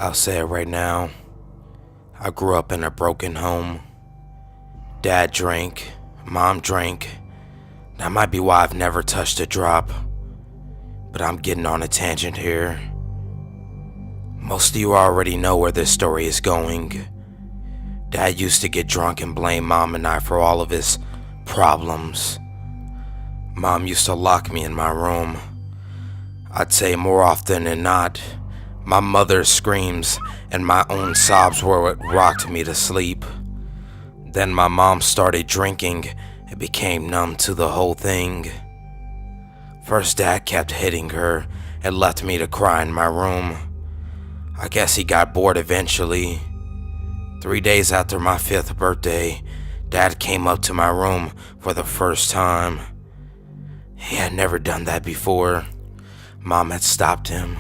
I'll say it right now. I grew up in a broken home. Dad drank, Mom drank. That might be why I've never touched a drop. But I'm getting on a tangent here. Most of you already know where this story is going. Dad used to get drunk and blame Mom and I for all of his problems. Mom used to lock me in my room. I'd say more often than not, my mother's screams and my own sobs were what rocked me to sleep. Then my mom started drinking and became numb to the whole thing. First, Dad kept hitting her and left me to cry in my room. I guess he got bored eventually. 3 days after my 5th birthday, Dad came up to my room for the first time. He had never done that before. Mom had stopped him.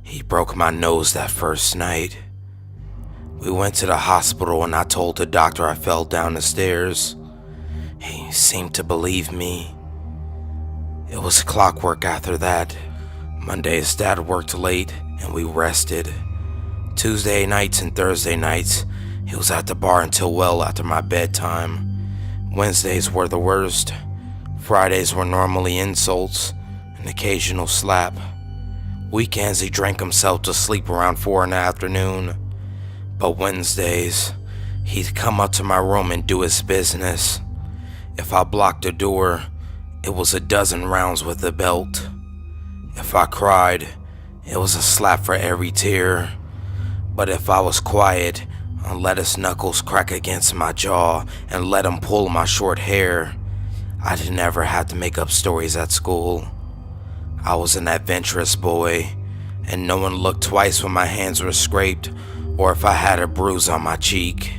He broke my nose that first night. We went to the hospital and I told the doctor I fell down the stairs. He seemed to believe me. It was clockwork after that. Mondays, Dad worked late and we rested. Tuesday nights and Thursday nights, he was at the bar until well after my bedtime. Wednesdays were the worst. Fridays were normally insults, an occasional slap. Weekends he drank himself to sleep around 4 in the afternoon. But Wednesdays, he'd come up to my room and do his business. If I blocked the door, it was a dozen rounds with the belt. If I cried, it was a slap for every tear. But if I was quiet, I let his knuckles crack against my jaw and let him pull my short hair. I'd never have to make up stories at school. I was an adventurous boy, and no one looked twice when my hands were scraped or if I had a bruise on my cheek.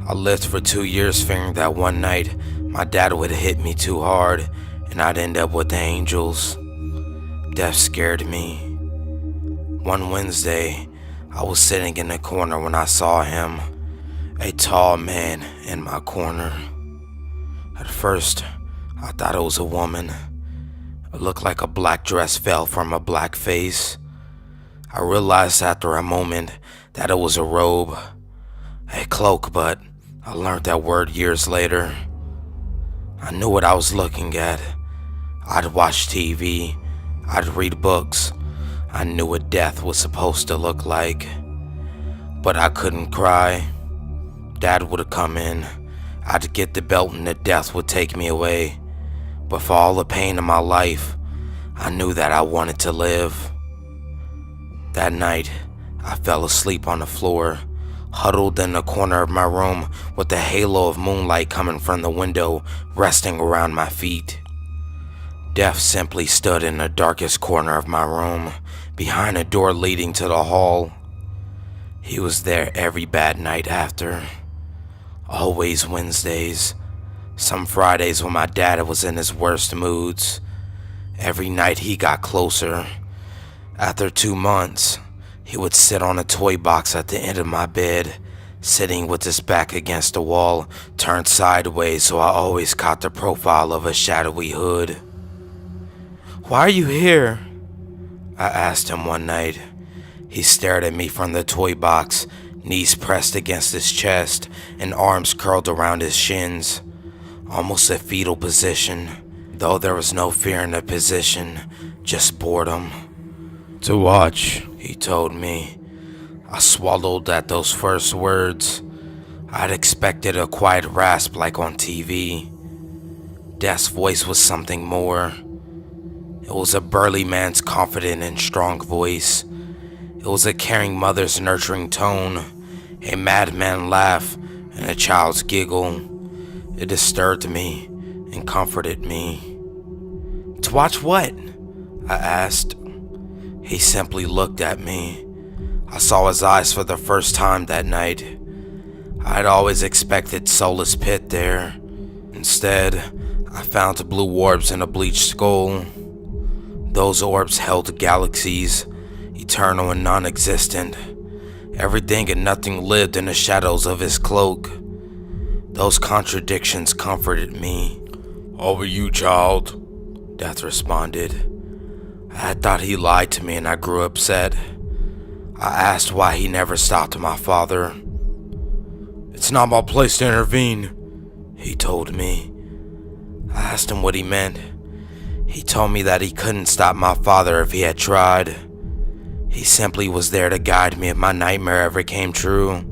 I lived for 2 years figuring that one night my dad would hit me too hard and I'd end up with the angels. Death scared me. One Wednesday, I was sitting in the corner when I saw him, a tall man in my corner. At first, I thought it was a woman. It looked like a black dress fell from a black face. I realized after a moment that it was a robe, a cloak, but I learned that word years later. I knew what I was looking at. I'd watch TV, I'd read books. I knew what death was supposed to look like. But I couldn't cry. Dad would come in. I'd get the belt and the death would take me away. But for all the pain in my life, I knew that I wanted to live. That night, I fell asleep on the floor, huddled in the corner of my room with the halo of moonlight coming from the window resting around my feet. Death simply stood in the darkest corner of my room, behind a door leading to the hall. He was there every bad night after. Always Wednesdays. Some Fridays when my dad was in his worst moods. Every night he got closer. After 2 months, he would sit on a toy box at the end of my bed, sitting with his back against the wall, turned sideways so I always caught the profile of a shadowy hood. "Why are you here?" I asked him one night. He stared at me from the toy box, knees pressed against his chest and arms curled around his shins, almost a fetal position, though there was no fear in the position, just boredom. "To watch," he told me. I swallowed at those first words. I'd expected a quiet rasp like on TV. Death's voice was something more. It was a burly man's confident and strong voice. It was a caring mother's nurturing tone, a madman laugh, and a child's giggle. It disturbed me and comforted me. "To watch what?" I asked. He simply looked at me. I saw his eyes for the first time that night. I'd always expected soulless pit there. Instead, I found blue orbs in a bleached skull. Those orbs held galaxies, eternal and non-existent. Everything and nothing lived in the shadows of his cloak. Those contradictions comforted me. "How are you, child?" Death responded. I thought he lied to me and I grew upset. I asked why he never stopped my father. "It's not my place to intervene," he told me. I asked him what he meant. He told me that he couldn't stop my father if he had tried. He simply was there to guide me if my nightmare ever came true.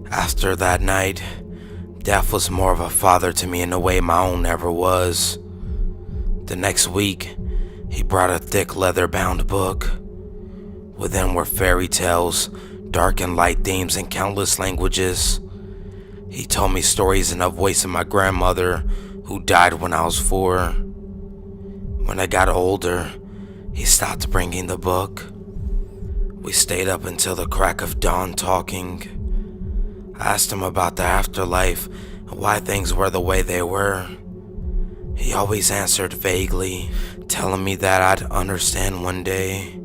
After that night, death was more of a father to me in a way my own never was. The next week, he brought a thick leather-bound book. Within were fairy tales, dark and light themes in countless languages. He told me stories in the voice of my grandmother, who died when I was 4. When I got older, he stopped bringing the book. We stayed up until the crack of dawn talking. I asked him about the afterlife and why things were the way they were. He always answered vaguely, telling me that I'd understand one day.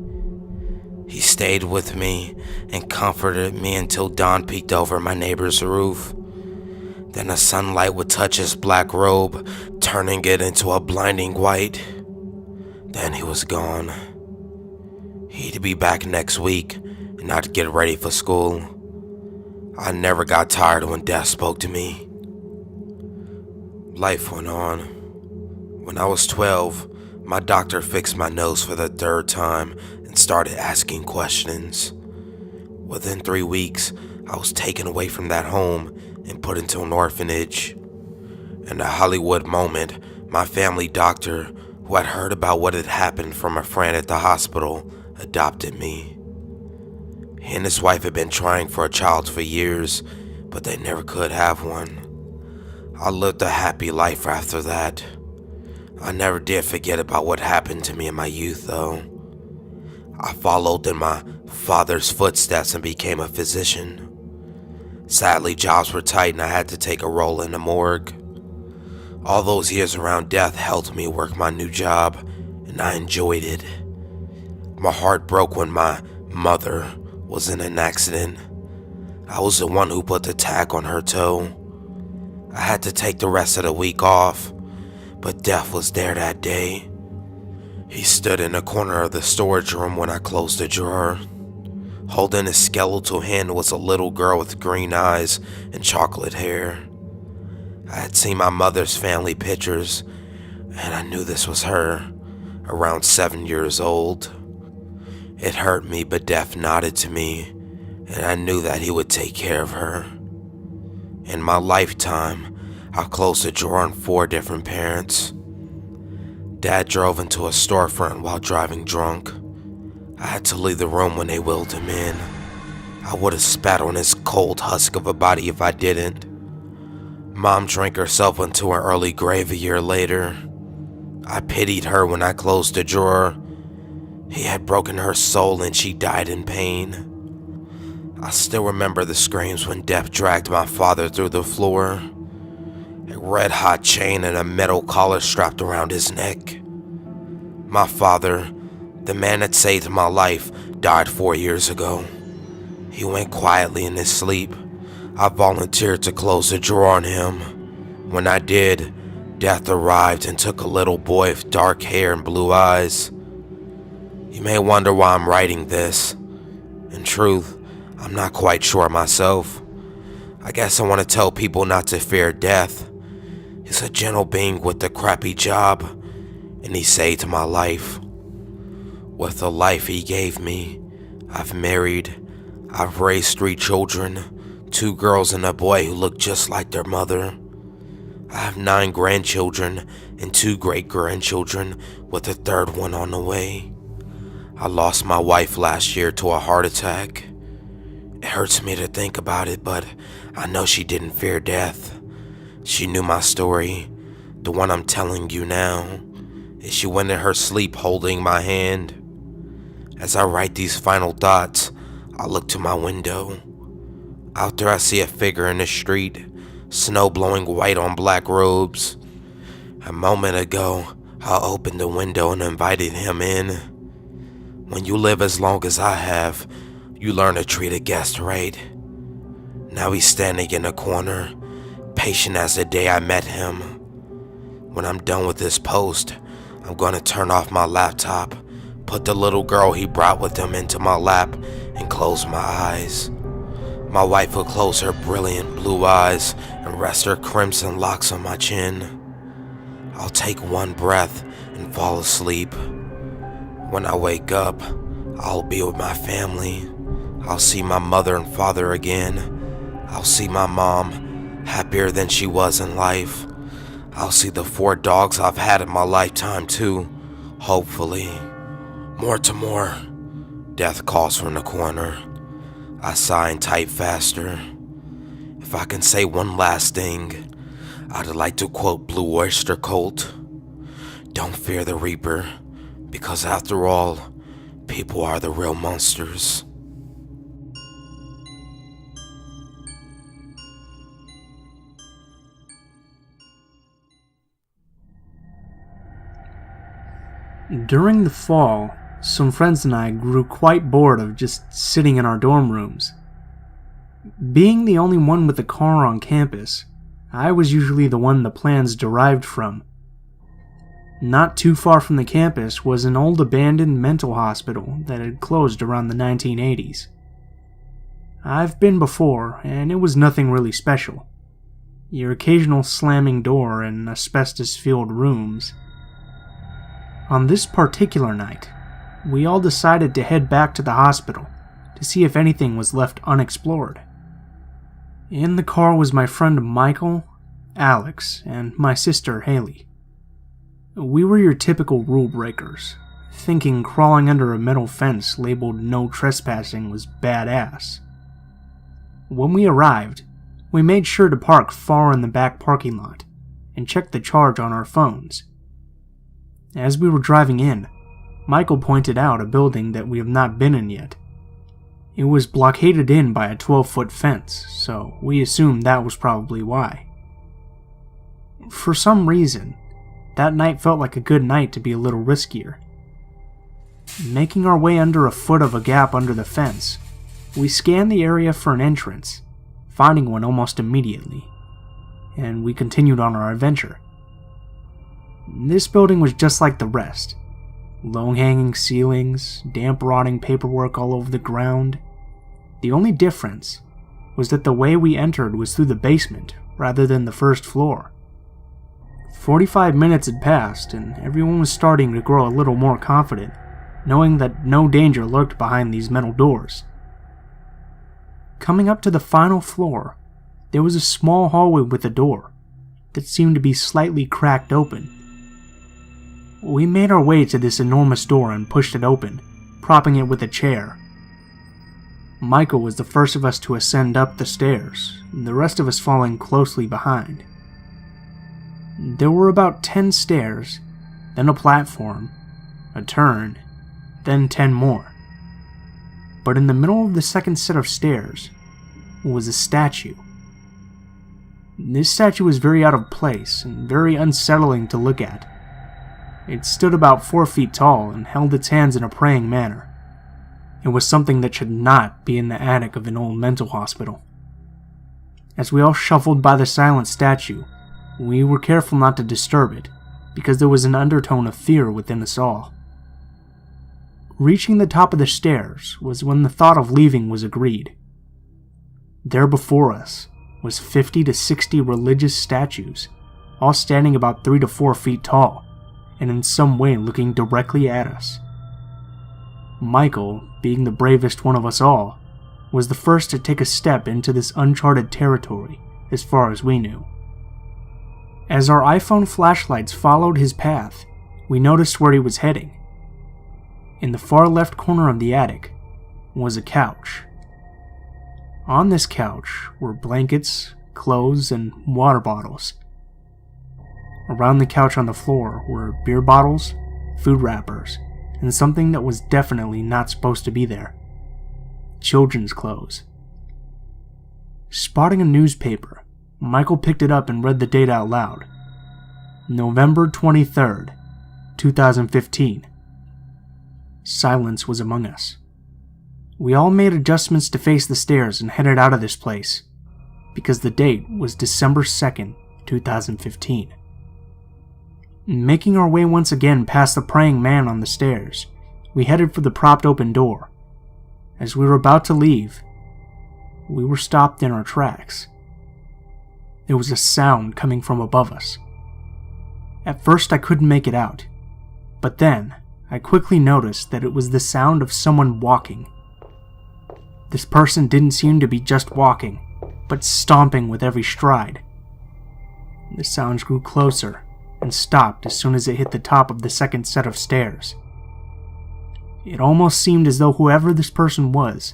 He stayed with me and comforted me until dawn peeked over my neighbor's roof. Then the sunlight would touch his black robe, turning it into a blinding white. Then he was gone. He'd be back next week, and I'd get ready for school. I never got tired when death spoke to me. Life went on. When I was 12, my doctor fixed my nose for the 3rd time and started asking questions. Within 3 weeks, I was taken away from that home and put into an orphanage. In a Hollywood moment, my family doctor, who had heard about what had happened from a friend at the hospital, adopted me. He and his wife had been trying for a child for years, but they never could have one. I lived a happy life after that. I never did forget about what happened to me in my youth, though. I followed in my father's footsteps and became a physician. Sadly, jobs were tight and I had to take a role in the morgue. All those years around death helped me work my new job, and I enjoyed it. My heart broke when my mother was in an accident. I was the one who put the tag on her toe. I had to take the rest of the week off, but death was there that day. He stood in the corner of the storage room when I closed the drawer. Holding his skeletal hand was a little girl with green eyes and chocolate hair. I had seen my mother's family pictures, and I knew this was her, around 7 years old. It hurt me, but death nodded to me, and I knew that he would take care of her. In my lifetime, I closed the drawer on 4 different parents. Dad drove into a storefront while driving drunk. I had to leave the room when they wheeled him in. I would have spat on his cold husk of a body if I didn't. Mom drank herself into her early grave a year later. I pitied her when I closed the drawer. He had broken her soul and she died in pain. I still remember the screams when death dragged my father through the floor. A red-hot chain and a metal collar strapped around his neck. My father, the man that saved my life, died 4 years ago. He went quietly in his sleep. I volunteered to close the drawer on him. When I did, death arrived and took a little boy with dark hair and blue eyes. You may wonder why I'm writing this. In truth, I'm not quite sure myself. I guess I want to tell people not to fear death. He's a gentle being with a crappy job, and he saved my life. With the life he gave me, I've married. I've raised 3 children, 2 girls and a boy who look just like their mother. I have 9 grandchildren and 2 great-grandchildren, with a 3rd one on the way. I lost my wife last year to a heart attack. It hurts me to think about it, but I know she didn't fear death. She knew my story, the one I'm telling you now, and she went in her sleep holding my hand. As I write these final thoughts, I look to my window. Out there I see a figure in the street, snow blowing white on black robes. A moment ago, I opened the window and invited him in. When you live as long as I have, you learn to treat a guest right. Now he's standing in a corner, patient as the day I met him. When I'm done with this post, I'm going to turn off my laptop, put the little girl he brought with him into my lap, and close my eyes. My wife would close her brilliant blue eyes and rest her crimson locks on my chin. I'll take one breath and fall asleep. When I wake up, I'll be with my family. I'll see my mother and father again. I'll see my mom, happier than she was in life. I'll see the 4 dogs I've had in my lifetime too, hopefully. More to more. Death calls from the corner. I sigh and type faster. If I can say one last thing, I'd like to quote Blue Oyster Cult. Don't fear the Reaper, because after all, people are the real monsters. During the fall, some friends and I grew quite bored of just sitting in our dorm rooms. Being the only one with a car on campus, I was usually the one the plans derived from. Not too far from the campus was an old abandoned mental hospital that had closed around the 1980s. I've been before, and it was nothing really special. Your occasional slamming door and asbestos-filled rooms. On this particular night, we all decided to head back to the hospital to see if anything was left unexplored. In the car was my friend Michael, Alex, and my sister Haley. We were your typical rule breakers, thinking crawling under a metal fence labeled no trespassing was badass. When we arrived, we made sure to park far in the back parking lot and checked the charge on our phones. As we were driving in, Michael pointed out a building that we have not been in yet. It was blockaded in by a 12-foot fence, so we assumed that was probably why. For some reason, that night felt like a good night to be a little riskier. Making our way under a foot of a gap under the fence, we scanned the area for an entrance, finding one almost immediately, and we continued on our adventure. This building was just like the rest. Low-hanging ceilings, damp rotting paperwork all over the ground. The only difference was that the way we entered was through the basement rather than the first floor. 45 minutes had passed, and everyone was starting to grow a little more confident, knowing that no danger lurked behind these metal doors. Coming up to the final floor, there was a small hallway with a door that seemed to be slightly cracked open. We made our way to this enormous door and pushed it open, propping it with a chair. Michael was the first of us to ascend up the stairs, the rest of us following closely behind. There were about 10 stairs, then a platform, a turn, then 10 more. But in the middle of the second set of stairs was a statue. This statue was very out of place and very unsettling to look at. It stood about 4 feet tall and held its hands in a praying manner. It was something that should not be in the attic of an old mental hospital. As we all shuffled by the silent statue, we were careful not to disturb it, because there was an undertone of fear within us all. Reaching the top of the stairs was when the thought of leaving was agreed. There before us was 50 to 60 religious statues, all standing about 3 to 4 feet tall, and in some way looking directly at us. Michael, being the bravest one of us all, was the first to take a step into this uncharted territory, as far as we knew. As our iPhone flashlights followed his path, we noticed where he was heading. In the far left corner of the attic was a couch. On this couch were blankets, clothes, and water bottles. Around the couch on the floor were beer bottles, food wrappers, and something that was definitely not supposed to be there. Children's clothes. Spotting a newspaper, Michael picked it up and read the date out loud. November 23rd, 2015. Silence was among us. We all made adjustments to face the stairs and headed out of this place, because the date was December 2nd, 2015. Making our way once again past the praying man on the stairs, we headed for the propped open door. As we were about to leave, we were stopped in our tracks. There was a sound coming from above us. At first I couldn't make it out, but then I quickly noticed that it was the sound of someone walking. This person didn't seem to be just walking, but stomping with every stride. The sounds grew closer and stopped as soon as it hit the top of the second set of stairs. It almost seemed as though whoever this person was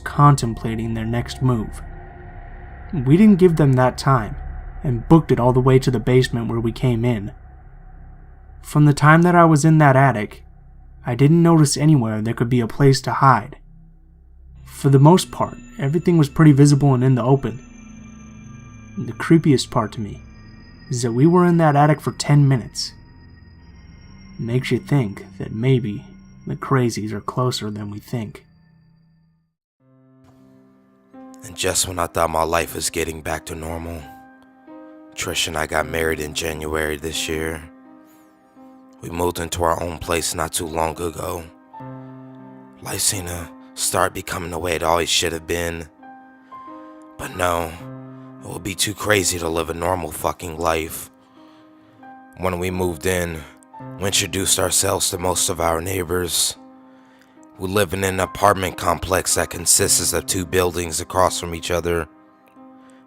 contemplating their next move. We didn't give them that time and booked it all the way to the basement where we came in. From the time that I was in that attic, I didn't notice anywhere there could be a place to hide. For the most part, everything was pretty visible and in the open. The creepiest part to me is that we were in that attic for 10 minutes. Makes you think that maybe the crazies are closer than we think. And just when I thought my life was getting back to normal, Trish and I got married in January this year. We moved into our own place not too long ago. Life seemed to start becoming the way it always should have been. But no, it would be too crazy to live a normal fucking life. When we moved in, we introduced ourselves to most of our neighbors. We live in an apartment complex that consists of 2 buildings across from each other.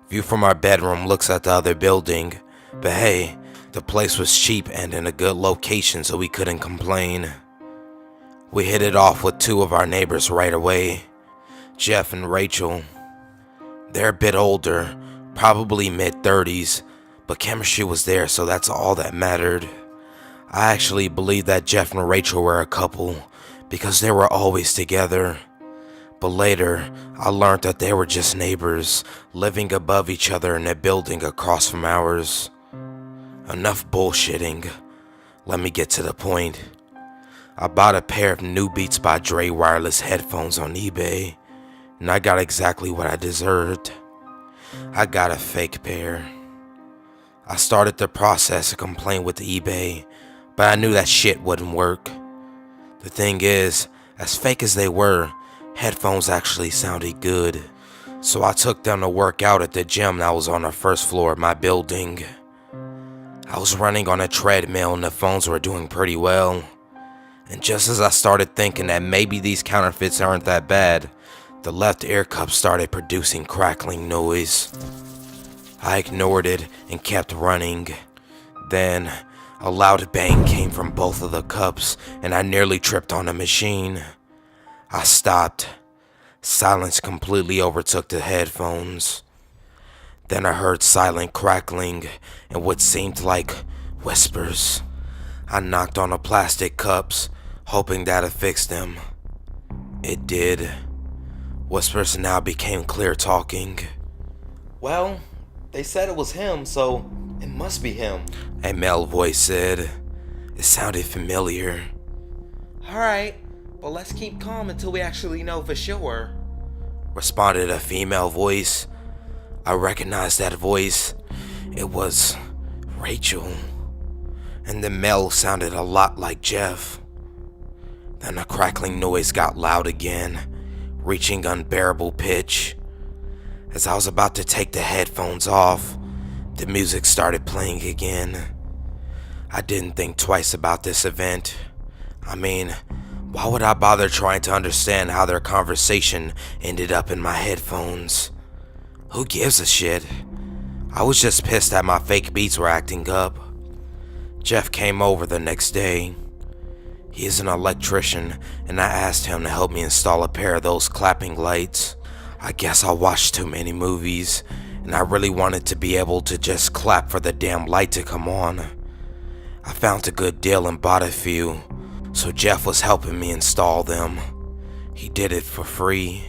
View from our bedroom looks at the other building, but hey, the place was cheap and in a good location, so we couldn't complain. We hit it off with 2 of our neighbors right away, Jeff and Rachel. They're a bit older, probably mid-30s, but chemistry was there, so that's all that mattered. I actually believe that Jeff and Rachel were a couple, because they were always together. But later, I learned that they were just neighbors, living above each other in a building across from ours. Enough bullshitting. Let me get to the point. I bought a pair of new Beats by Dre wireless headphones on eBay, and I got exactly what I deserved. I got a fake pair. I started the process of complaint with eBay, but I knew that shit wouldn't work. The thing is, as fake as they were, headphones actually sounded good. So I took them to work out at the gym that was on the first floor of my building. I was running on a treadmill and the phones were doing pretty well. And just as I started thinking that maybe these counterfeits aren't that bad, the left ear cup started producing crackling noise. I ignored it and kept running. Then, a loud bang came from both of the cups and I nearly tripped on the machine. I stopped. Silence completely overtook the headphones. Then I heard silent crackling and what seemed like whispers. I knocked on the plastic cups, hoping that'd fix them. It did. Whispers now became clear talking. Well, they said it was him, so it must be him. A male voice said. It sounded familiar. Alright, but let's keep calm until we actually know for sure, responded a female voice. I recognized that voice. It was Rachel. And the male sounded a lot like Jeff. Then the crackling noise got loud again, reaching unbearable pitch. As I was about to take the headphones off, the music started playing again. I didn't think twice about this event. I mean, why would I bother trying to understand how their conversation ended up in my headphones? Who gives a shit? I was just pissed that my fake beats were acting up. Jeff came over the next day. He is an electrician, and I asked him to help me install a pair of those clapping lights. I guess I watched too many movies, and I really wanted to be able to just clap for the damn light to come on. I found a good deal and bought a few, so Jeff was helping me install them. He did it for free.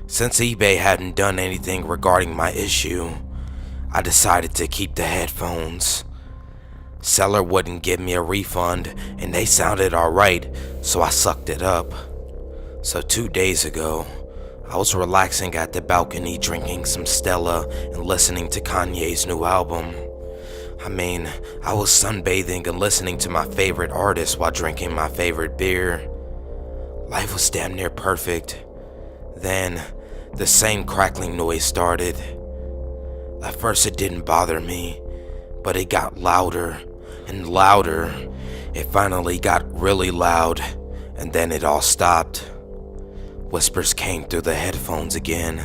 Since eBay hadn't done anything regarding my issue, I decided to keep the headphones. Seller wouldn't give me a refund, and they sounded alright, so I sucked it up. So 2 days ago, I was relaxing at the balcony drinking some Stella and listening to Kanye's new album. I mean, I was sunbathing and listening to my favorite artist while drinking my favorite beer. Life was damn near perfect. Then, the same crackling noise started. At first it didn't bother me, but it got louder and louder. It finally got really loud, and then it all stopped. Whispers came through the headphones again.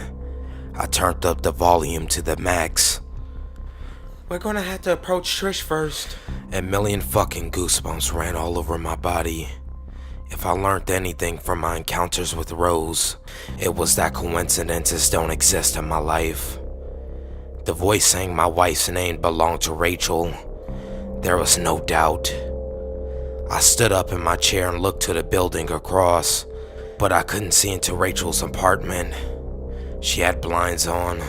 I turned up the volume to the max. We're gonna have to approach Trish first. A million fucking goosebumps ran all over my body. If I learned anything from my encounters with Rose, it was that coincidences don't exist in my life. The voice saying my wife's name belonged to Rachel. There was no doubt. I stood up in my chair and looked to the building across, but I couldn't see into Rachel's apartment. She had blinds on.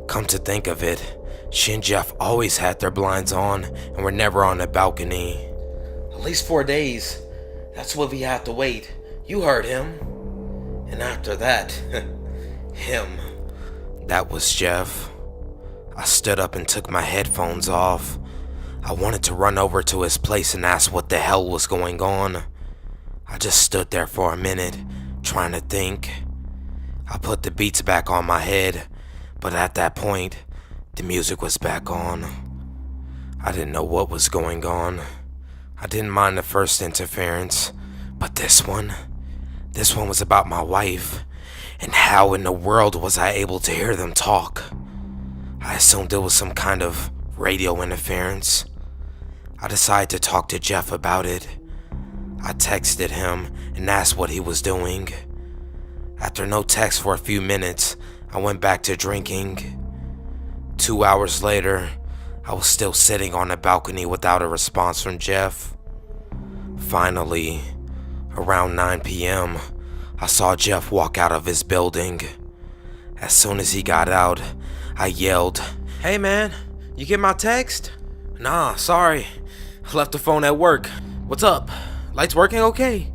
Come to think of it, she and Jeff always had their blinds on and were never on the balcony. At least 4 days. That's what we have to wait. You heard him. And after that, him. That was Jeff. I stood up and took my headphones off. I wanted to run over to his place and ask what the hell was going on. I just stood there for a minute, trying to think. I put the beats back on my head, but at that point, the music was back on. I didn't know what was going on. I didn't mind the first interference, but this one was about my wife, and how in the world was I able to hear them talk? I assumed it was some kind of radio interference. I decided to talk to Jeff about it. I texted him and asked what he was doing. After no text for a few minutes, I went back to drinking. 2 hours later, I was still sitting on the balcony without a response from Jeff. Finally, around 9 p.m., I saw Jeff walk out of his building. As soon as he got out, I yelled, Hey man, you get my text? Nah, sorry. I left the phone at work. What's up? Lights working okay?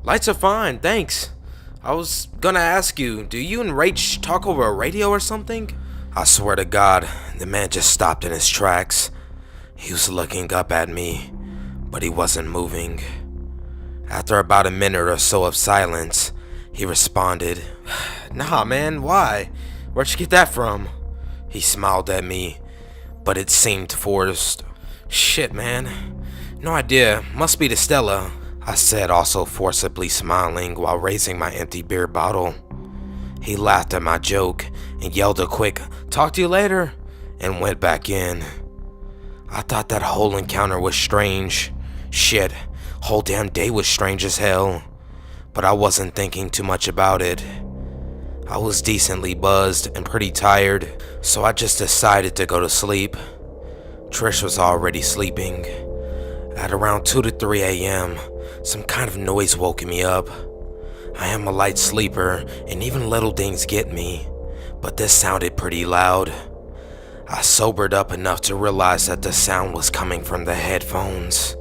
Lights are fine, thanks. I was gonna ask you, do you and Rach talk over a radio or something? I swear to God, the man just stopped in his tracks. He was looking up at me, but he wasn't moving. After about a minute or so of silence, he responded, Nah man, why? Where'd you get that from? He smiled at me, but it seemed forced. Shit man, no idea, must be the Stella, I said, also forcibly smiling while raising my empty beer bottle. He laughed at my joke and yelled a quick, "Talk to you later," and went back in. I thought that whole encounter was strange. Shit, whole damn day was strange as hell. But I wasn't thinking too much about it. I was decently buzzed and pretty tired, so I just decided to go to sleep. Trish was already sleeping. At around 2 to 3 a.m., some kind of noise woke me up. I am a light sleeper, and even little things get me, but this sounded pretty loud. I sobered up enough to realize that the sound was coming from the headphones.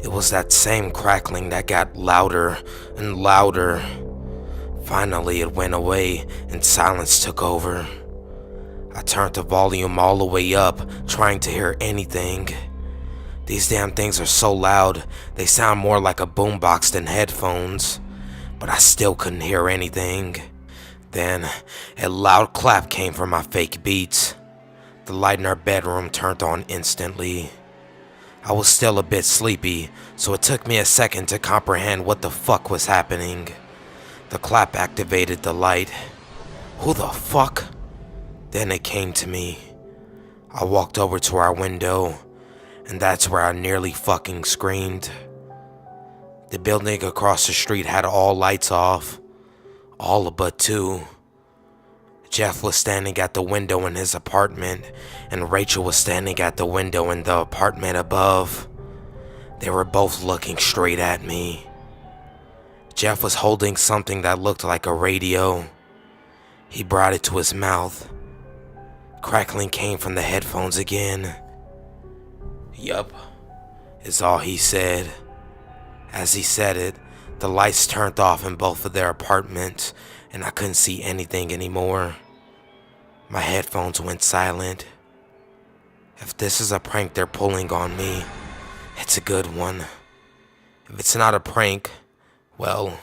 It was that same crackling that got louder and louder. Finally, it went away and silence took over. I turned the volume all the way up, trying to hear anything. These damn things are so loud, they sound more like a boombox than headphones. But I still couldn't hear anything. Then, a loud clap came from my fake beats. The light in our bedroom turned on instantly. I was still a bit sleepy, so it took me a second to comprehend what the fuck was happening. The clap activated the light. Who the fuck? Then it came to me. I walked over to our window, and that's where I nearly fucking screamed. The building across the street had all lights off. All but two. Jeff was standing at the window in his apartment, and Rachel was standing at the window in the apartment above. They were both looking straight at me. Jeff was holding something that looked like a radio. He brought it to his mouth. Crackling came from the headphones again. "Yup," is all he said. As he said it, the lights turned off in both of their apartments, and I couldn't see anything anymore. My headphones went silent. If this is a prank they're pulling on me, it's a good one. If it's not a prank, Well,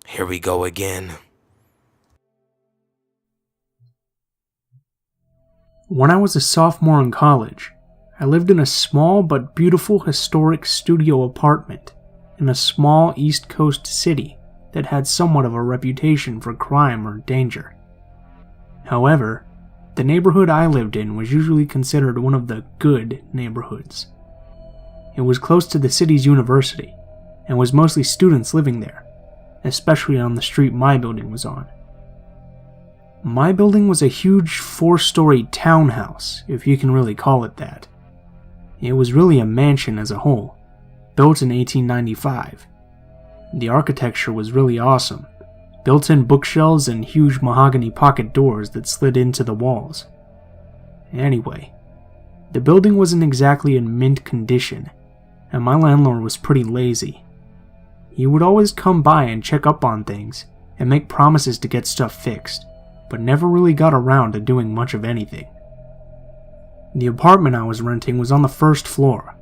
here we go again. When I was a sophomore in college, I lived in a small but beautiful historic studio apartment in a small East Coast city that had somewhat of a reputation for crime or danger. However, the neighborhood I lived in was usually considered one of the good neighborhoods. It was close to the city's university, and was mostly students living there, especially on the street my building was on. My building was a huge 4-story townhouse, if you can really call it that. It was really a mansion as a whole, built in 1895. The architecture was really awesome. Built-in bookshelves and huge mahogany pocket doors that slid into the walls. Anyway, the building wasn't exactly in mint condition, and my landlord was pretty lazy. He would always come by and check up on things and make promises to get stuff fixed, but never really got around to doing much of anything. The apartment I was renting was on the first floor,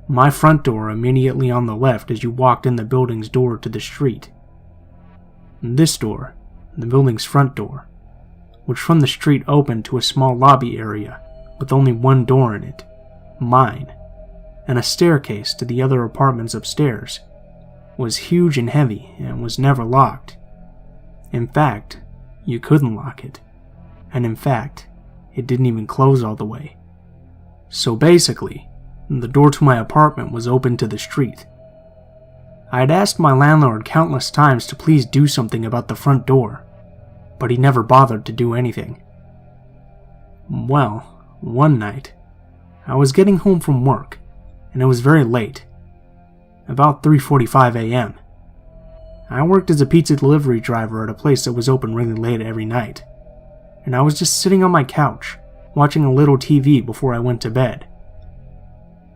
my front door immediately on the left as you walked in the building's door to the street. This door, the building's front door, which from the street opened to a small lobby area with only one door in it, mine, and a staircase to the other apartments upstairs, was huge and heavy and was never locked. In fact, you couldn't lock it, and in fact, it didn't even close all the way. So basically, the door to my apartment was open to the street. I had asked my landlord countless times to please do something about the front door, but he never bothered to do anything. Well, one night, I was getting home from work, and it was very late, about 3:45 a.m. I worked as a pizza delivery driver at a place that was open really late every night, and I was just sitting on my couch, watching a little TV before I went to bed.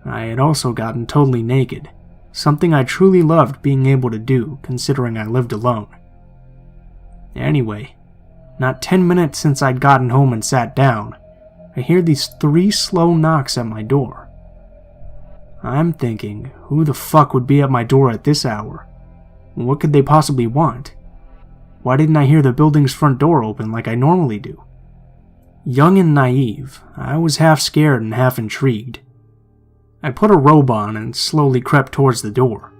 I had also gotten totally naked, something I truly loved being able to do considering I lived alone. Anyway, not 10 minutes since I'd gotten home and sat down, I hear these 3 slow knocks at my door. I'm thinking, who the fuck would be at my door at this hour? What could they possibly want? Why didn't I hear the building's front door open like I normally do? Young and naive, I was half scared and half intrigued. I put a robe on and slowly crept towards the door,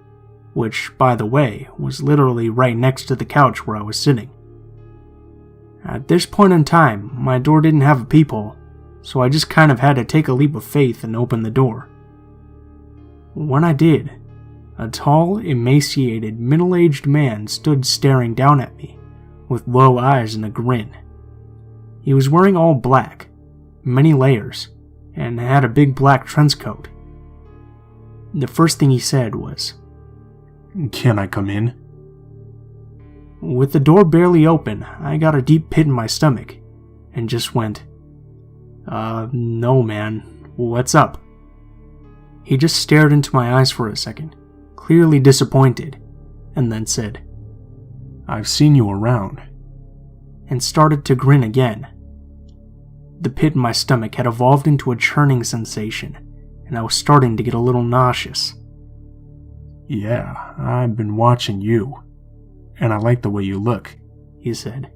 which, by the way, was literally right next to the couch where I was sitting. At this point in time, my door didn't have a peephole, so I just kind of had to take a leap of faith and open the door. When I did, a tall, emaciated, middle-aged man stood staring down at me, with low eyes and a grin. He was wearing all black, many layers, and had a big black trench coat. The first thing he said was, "Can I come in?" With the door barely open, I got a deep pit in my stomach, and just went, no man, what's up?" He just stared into my eyes for a second, clearly disappointed, and then said, "I've seen you around," and started to grin again. The pit in my stomach had evolved into a churning sensation, and I was starting to get a little nauseous. "Yeah, I've been watching you, and I like the way you look," he said.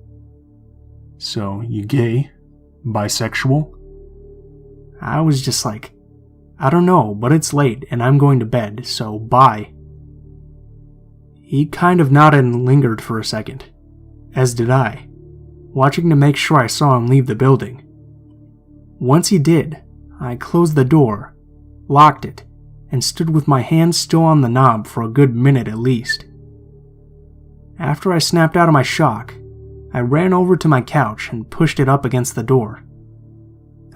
"So, you gay? Bisexual?" I was just like, "I don't know, but it's late and I'm going to bed, so bye." He kind of nodded and lingered for a second, as did I, watching to make sure I saw him leave the building. Once he did, I closed the door, locked it, and stood with my hands still on the knob for a good minute at least. After I snapped out of my shock, I ran over to my couch and pushed it up against the door.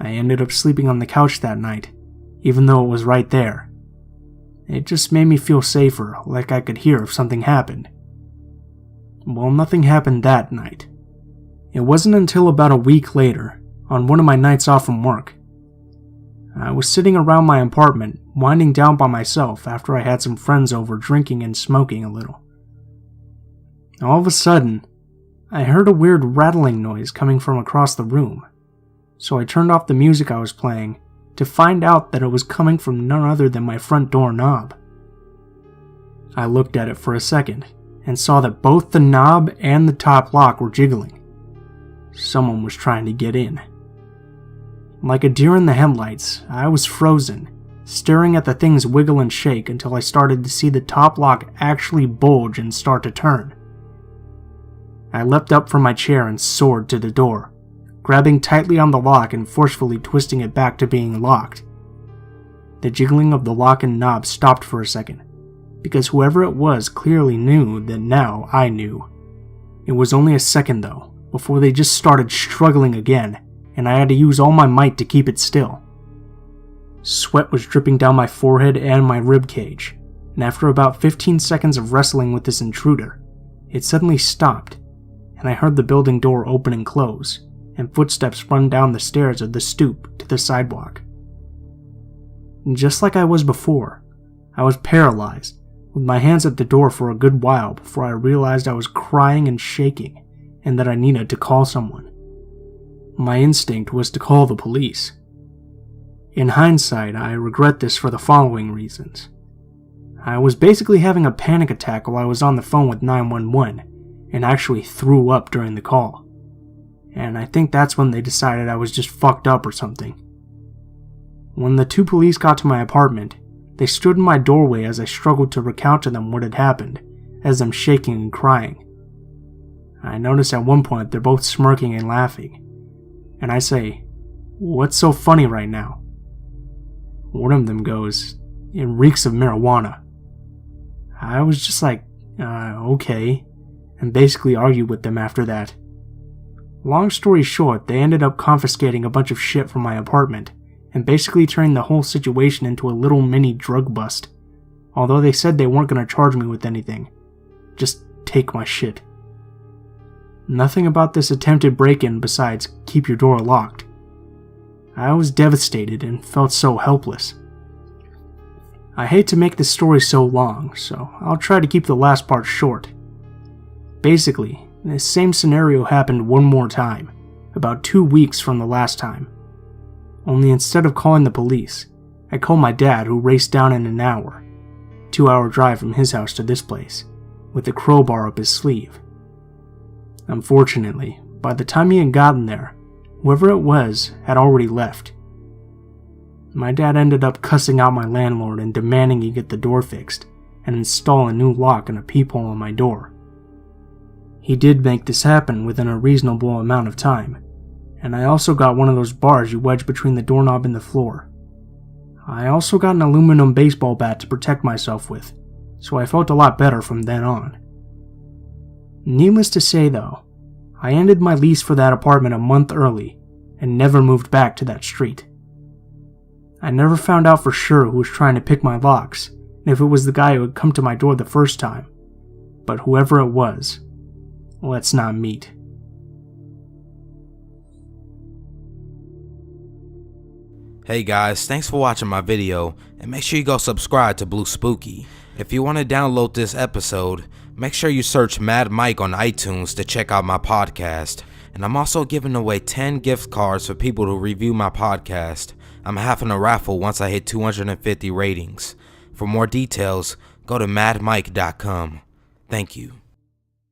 I ended up sleeping on the couch that night, even though it was right there. It just made me feel safer, like I could hear if something happened. Well, nothing happened that night. It wasn't until about a week later, on one of my nights off from work. I was sitting around my apartment, winding down by myself after I had some friends over drinking and smoking a little. All of a sudden, I heard a weird rattling noise coming from across the room, so I turned off the music I was playing to find out that it was coming from none other than my front door knob. I looked at it for a second, and saw that both the knob and the top lock were jiggling. Someone was trying to get in. Like a deer in the headlights, I was frozen, staring at the things wiggle and shake until I started to see the top lock actually bulge and start to turn. I leapt up from my chair and soared to the door, grabbing tightly on the lock and forcefully twisting it back to being locked. The jiggling of the lock and knob stopped for a second, because whoever it was clearly knew that now I knew. It was only a second though, before they just started struggling again, and I had to use all my might to keep it still. Sweat was dripping down my forehead and my rib cage, and after about 15 seconds of wrestling with this intruder, it suddenly stopped, and I heard the building door open and close, and footsteps run down the stairs of the stoop to the sidewalk. And just like I was before, I was paralyzed, with my hands at the door for a good while before I realized I was crying and shaking, and that I needed to call someone. My instinct was to call the police. In hindsight, I regret this for the following reasons. I was basically having a panic attack while I was on the phone with 911, and actually threw up during the call. And I think that's when they decided I was just fucked up or something. When the two police got to my apartment, they stood in my doorway as I struggled to recount to them what had happened, as I'm shaking and crying. I notice at one point they're both smirking and laughing, and I say, "What's so funny right now?" One of them goes, "It reeks of marijuana." I was just like, okay, and basically argued with them after that. Long story short, they ended up confiscating a bunch of shit from my apartment, and basically turning the whole situation into a little mini drug bust, although they said they weren't going to charge me with anything. Just take my shit. Nothing about this attempted break-in besides keep your door locked. I was devastated and felt so helpless. I hate to make this story so long, so I'll try to keep the last part short. Basically, this same scenario happened one more time, about 2 weeks from the last time. Only instead of calling the police, I called my dad, who raced down in an hour, 2-hour drive from his house to this place, with a crowbar up his sleeve. Unfortunately, by the time he had gotten there, whoever it was had already left. My dad ended up cussing out my landlord and demanding he get the door fixed and install a new lock and a peephole on my door. He did make this happen within a reasonable amount of time, and I also got one of those bars you wedge between the doorknob and the floor. I also got an aluminum baseball bat to protect myself with, so I felt a lot better from then on. Needless to say though, I ended my lease for that apartment a month early and never moved back to that street. I never found out for sure who was trying to pick my locks and if it was the guy who had come to my door the first time, but whoever it was, let's not meet. Hey guys, thanks for watching my video, and make sure you go subscribe to Blue Spooky. If you want to download this episode, make sure you search MaddMike on iTunes to check out my podcast. And I'm also giving away 10 gift cards for people to review my podcast. I'm having a raffle once I hit 250 ratings. For more details, go to maddmike.com. Thank you.